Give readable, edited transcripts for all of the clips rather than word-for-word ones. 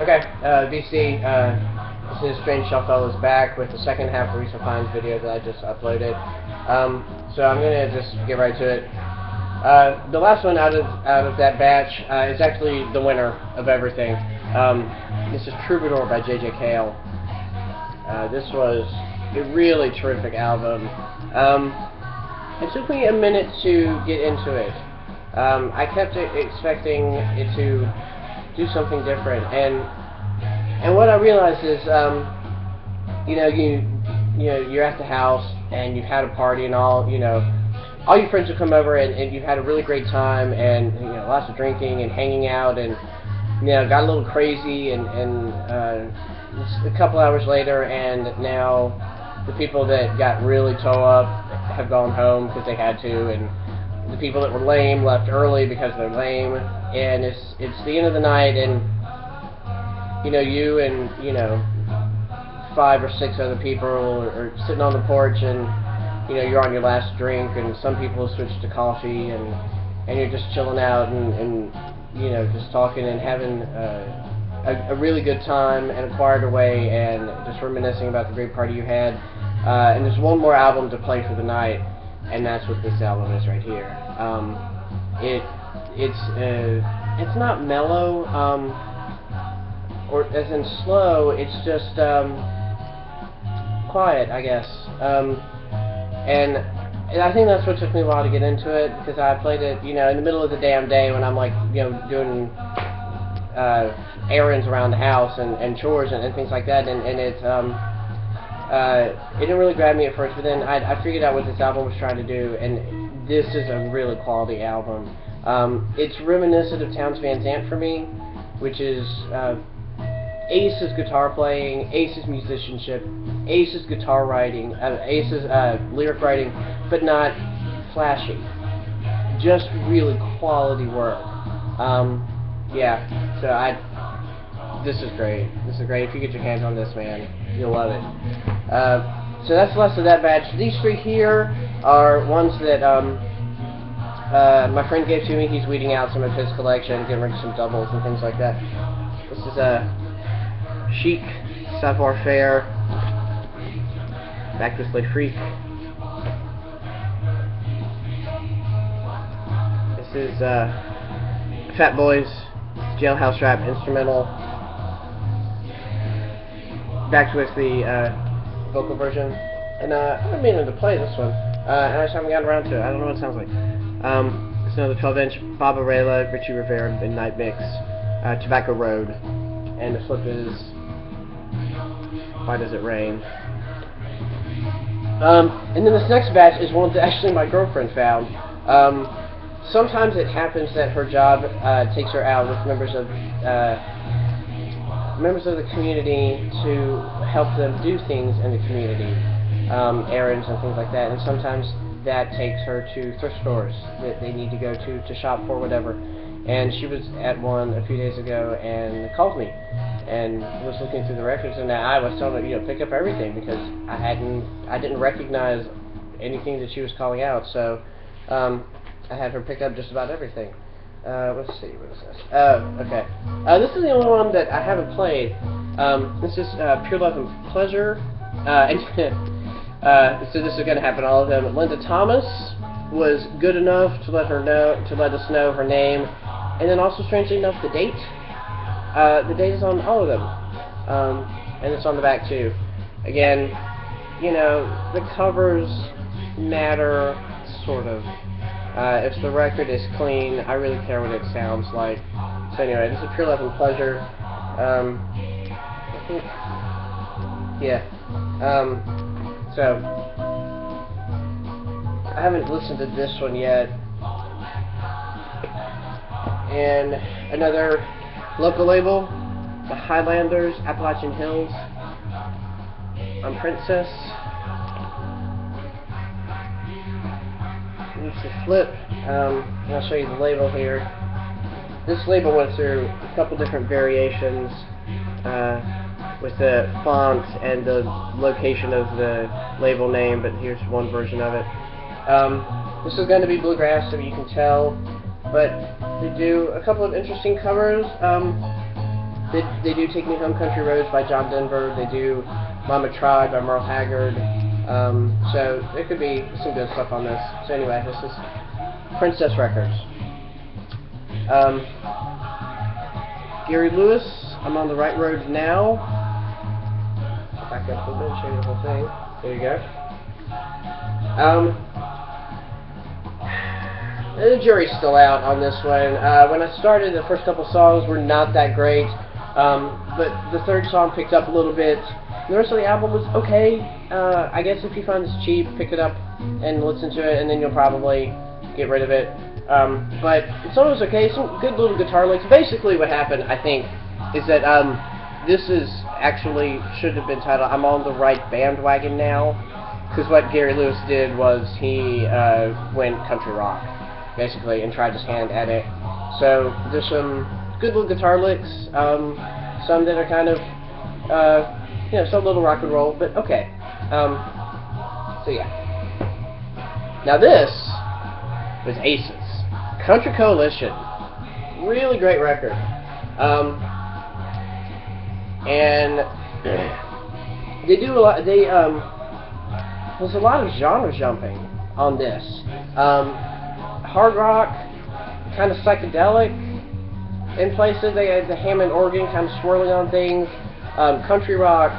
Okay, VC, this is Strange Shelffellow is back with the second half of the Recent Finds video that I just uploaded. So I'm going to just get right to it. The last one out of that batch is actually the winner of everything. This is Troubadour by J.J. Cale. This was a really terrific album. It took me a minute to get into it. I kept expecting it to do something different, and what I realized is, you're at the house and you've had a party and all your friends will come over and you've had a really great time and lots of drinking and hanging out and got a little crazy and a couple hours later and now the people that got really toe up have gone home because they had to, and the people that were lame left early because they're lame, and it's the end of the night, and you and 5 or 6 other people are sitting on the porch, and you're on your last drink, and some people switch to coffee, and you're just chilling out and just talking and having a really good time in a quieter way, and just reminiscing about the great party you had. And there's one more album to play for the night, and that's what this album is right here. It's not mellow, or as in slow. It's just quiet, I guess. And I think that's what took me a while to get into it, because I played it, in the middle of the damn day when I'm like, doing errands around the house and chores and things like that, and it didn't really grab me at first, but then I figured out what this album was trying to do, and this is a really quality album. It's reminiscent of Townes Van Zandt for me, which is Ace's guitar playing, Ace's musicianship, Ace's guitar writing, Ace's lyric writing, but not flashy. Just really quality work. Yeah, so this is great. This is great. If you get your hands on this, man, you'll love it. So that's the last of that batch. These 3 here are ones that my friend gave to me. He's weeding out some of his collection, getting rid of some doubles and things like that. This is a Chic, Savoir Faire, Back This Way Freak. This is Fat Boys, Jailhouse Rap instrumental. Back with the vocal version, and I've been meaning to play this one, and I just haven't gotten around to it. I don't know what it sounds like. It's another 12-inch Bob Arela, Richie Rivera Midnight Mix, Tobacco Road, and the flip is Why Does It Rain? And then this next batch is one that actually my girlfriend found. Sometimes it happens that her job takes her out with members of the community to help them do things in the community, errands and things like that, and sometimes that takes her to thrift stores that they need to go to shop for whatever. And she was at one a few days ago and called me and was looking through the records, and I was telling her, pick up everything, because I didn't recognize anything that she was calling out, so I had her pick up just about everything. Let's see, what is this? Okay. This is the only one that I haven't played. This is Pure Love and Pleasure. So this is going to happen all of them. Linda Thomas was good enough to let us know her name, and then also, strangely enough, the date. The date is on all of them, and it's on the back too. Again, the covers matter, sort of. If the record is clean, I really care what it sounds like. So anyway, this is Pure Love and Pleasure. I think, yeah. So I haven't listened to this one yet. And another local label, the Highlanders, Appalachian Hills. I'm Princess. Here's the flip, and I'll show you the label here. This label went through a couple different variations with the font and the location of the label name, but here's one version of it. This is going to be bluegrass, so you can tell, but they do a couple of interesting covers. They do Take Me Home Country Roads by John Denver. They do Mama Tried by Merle Haggard. So there could be some good stuff on this. So anyway, this is Princess Records. Gary Lewis, I'm on the right road now. Back up a little bit, show you the whole thing. There you go. The jury's still out on this one. When I started, the first couple songs were not that great, but the third song picked up a little bit. The rest of the album was okay. I guess if you find this cheap, pick it up and listen to it, and then you'll probably get rid of it. But the song was okay. Some good little guitar licks. Basically, what happened, I think, is that this is actually should have been titled "I'm on the Right Bandwagon Now," because what Gary Lewis did was he went country rock, basically, and tried his hand at it. So there's some good little guitar licks, some that are kind of, some little rock and roll, but okay. So yeah. Now this was Aces, Country Coalition, really great record, and they do a lot. There's a lot of genre jumping on this. Hard rock, kind of psychedelic in places. They had the Hammond organ kind of swirling on things. Country rock,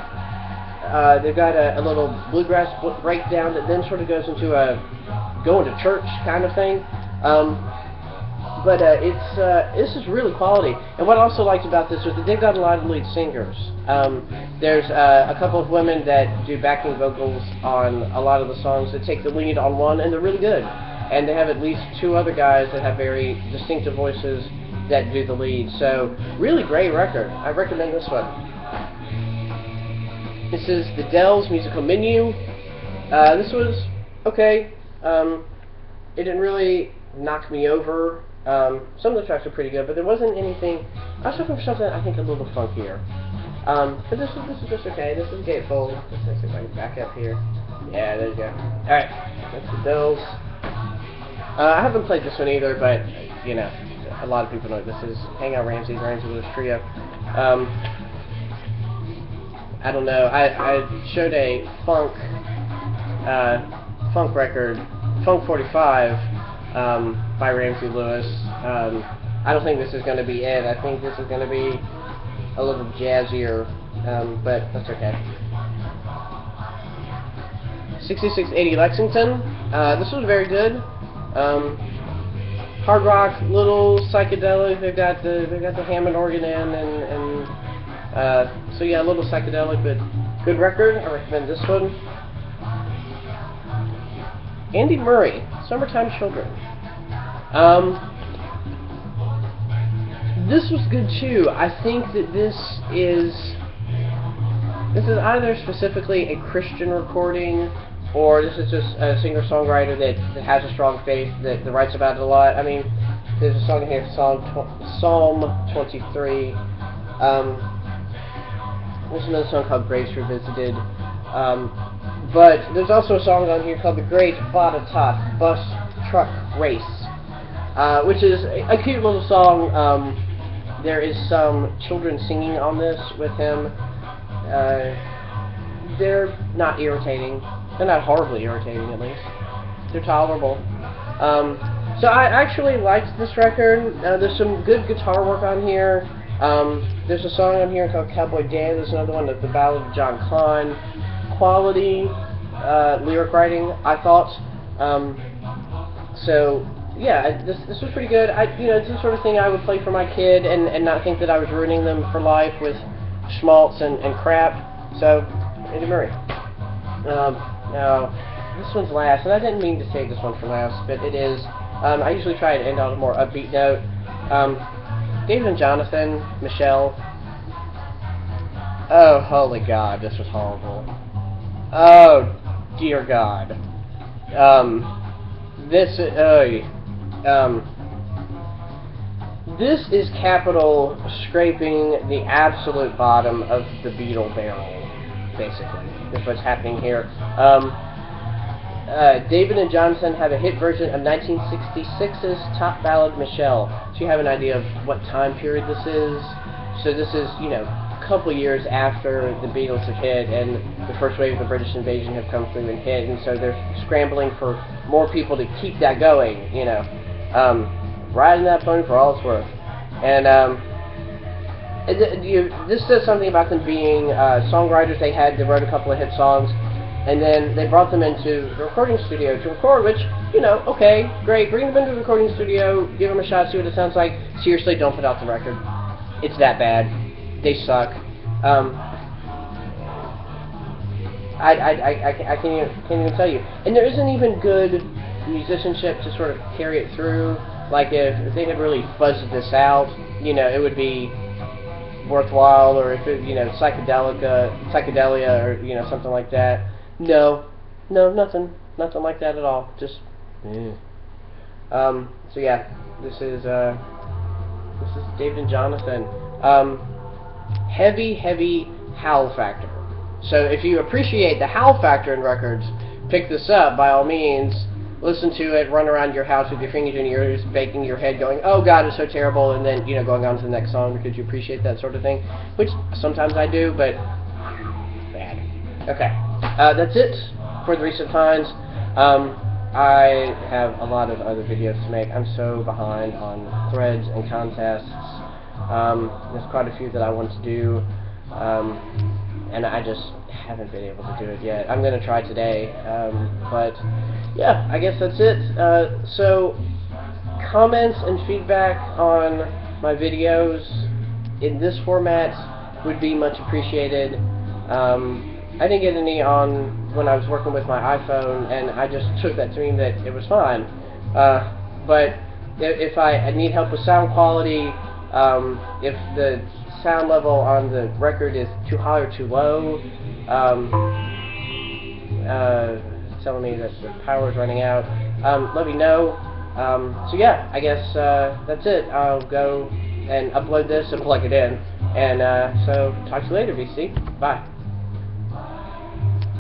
they've got a little bluegrass breakdown that then sort of goes into a going to church kind of thing. But this is really quality. And what I also liked about this was that they've got a lot of lead singers. There's a couple of women that do backing vocals on a lot of the songs that take the lead on one, and they're really good. And they have at least two other guys that have very distinctive voices that do the lead. So, really great record. I recommend this one. This is the Dells musical menu. This was okay. It didn't really knock me over. Some of the tracks are pretty good, but there wasn't anything. I was looking for something I think a little funkier. But this is just okay. This is Gatefold. Let's see if I can back up here. Yeah, there you go. All right, that's the Dells. I haven't played this one either, but a lot of people know this is Hangout Ramsey Lewis Trio. I don't know. I showed a funk record, Funk 45, by Ramsey Lewis. I don't think this is going to be it. I think this is going to be a little jazzier, but that's okay. 6680 Lexington. This was very good. Hard rock, little psychedelic. They've got the Hammond organ in, and so yeah, a little psychedelic, but good record. I recommend this one. Andy Murray, Summertime Children. This was good too. I think that this is either specifically a Christian recording, or this is just a singer-songwriter that has a strong faith that writes about it a lot. I mean, there's a song here, Psalm 23. There's another song called Grace Revisited. But there's also a song on here called The Great Botetourt Bus Truck Race, which is a cute little song. There is some children singing on this with him. They're not irritating. They're not horribly irritating, at least. They're tolerable. So I actually liked this record. There's some good guitar work on here. There's a song on here called Cowboy Dan. There's another one, The Ballad of John Klein. Quality lyric writing, I thought. So yeah, this was pretty good. It's the sort of thing I would play for my kid and not think that I was ruining them for life with schmaltz and crap. So, Andy Murray. Now, this one's last, and I didn't mean to save this one for last, but it is. I usually try to end on a more upbeat note. David and Jonathan, Michelle. Oh, holy God, this was horrible. Oh, dear God. This is Capitol scraping the absolute bottom of the Beatle barrel, basically. That's what's happening here. David and Jonathan have a hit version of 1966's top ballad, Michelle. So you have an idea of what time period this is. So this is, you know, a couple years after the Beatles have hit and the first wave of the British invasion have come through and hit, and so they're scrambling for more people to keep that going, you know. Riding that pony for all it's worth. And this says something about them being songwriters. They wrote a couple of hit songs, and then they brought them into the recording studio to record, which, you know, okay, great, bring them into the recording studio, give them a shot, see what it sounds like. Seriously, don't put out the record. It's that bad. They suck. I can't even tell you. And there isn't even good musicianship to sort of carry it through. Like, if they had really fuzzed this out, you know, it would be worthwhile, or if it, you know, psychedelia, or, you know, something like that. No, nothing like that at all. Just, so yeah, this is David and Jonathan. Heavy howl factor. So if you appreciate the howl factor in records, pick this up by all means. Listen to it, run around your house with your fingers in your ears, baking your head, going, "Oh God, it's so terrible," and then, you know, going on to the next song because you appreciate that sort of thing, which sometimes I do, but bad. Okay, that's it for the recent times. I have a lot of other videos to make. I'm so behind on threads and contests. There's quite a few that I want to do, and I just haven't been able to do it yet. I'm going to try today, but yeah, I guess that's it. So comments and feedback on my videos in this format would be much appreciated. I didn't get any on when I was working with my iPhone, and I just took that to mean that it was fine. But if I need help with sound quality, if the sound level on the record is too high or too low, telling me that the power is running out, let me know. So yeah, I guess that's it. I'll go and upload this and plug it in. And so talk to you later, VC. Bye.